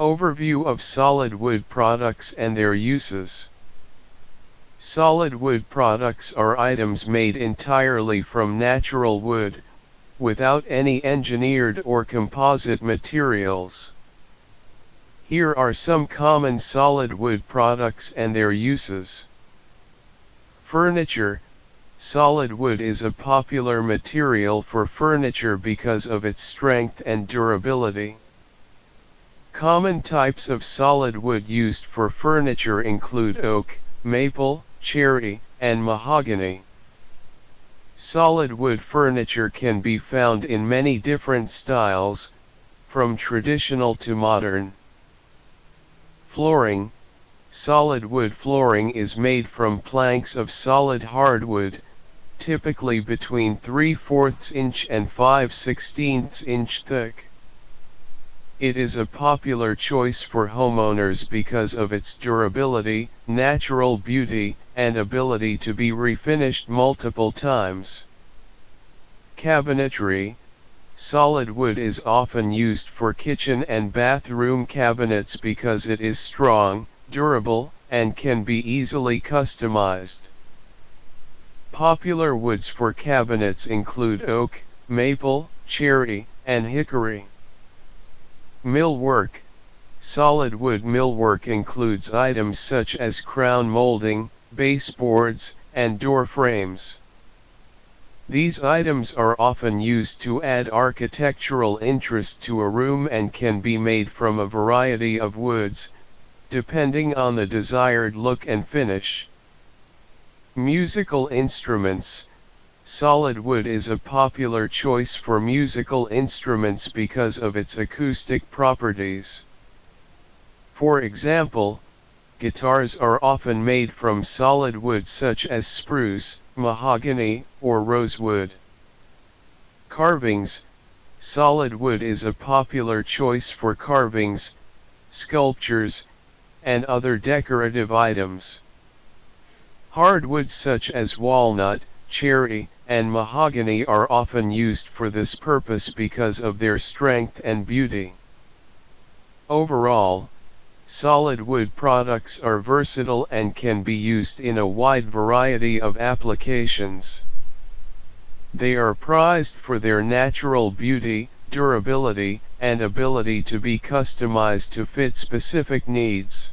Overview of solid wood products and their uses. Solid wood products are items made entirely from natural wood, without any engineered or composite materials. Here are some common solid wood products and their uses. Furniture. Solid wood is a popular material for furniture because of its strength and durability. Common types of solid wood used for furniture include oak, maple, cherry, and mahogany. Solid wood furniture can be found in many different styles, from traditional to modern. Flooring. Solid wood flooring is made from planks of solid hardwood, typically between 3/4 inch and 5/16 inch thick. It is a popular choice for homeowners because of its durability, natural beauty, and ability to be refinished multiple times. Cabinetry. Solid wood is often used for kitchen and bathroom cabinets because it is strong, durable, and can be easily customized. Popular woods for cabinets include oak, maple, cherry, and hickory. Millwork. Solid wood millwork includes items such as crown molding, baseboards, and door frames. These items are often used to add architectural interest to a room and can be made from a variety of woods, depending on the desired look and finish. Musical instruments. Solid wood is a popular choice for musical instruments because of its acoustic properties. For example, guitars are often made from solid wood such as spruce, mahogany, or rosewood. Carvings. Solid wood is a popular choice for carvings, sculptures, and other decorative items. Hardwoods such as walnut, cherry, and mahogany are often used for this purpose because of their strength and beauty. Overall, solid wood products are versatile and can be used in a wide variety of applications. They are prized for their natural beauty, durability, and ability to be customized to fit specific needs.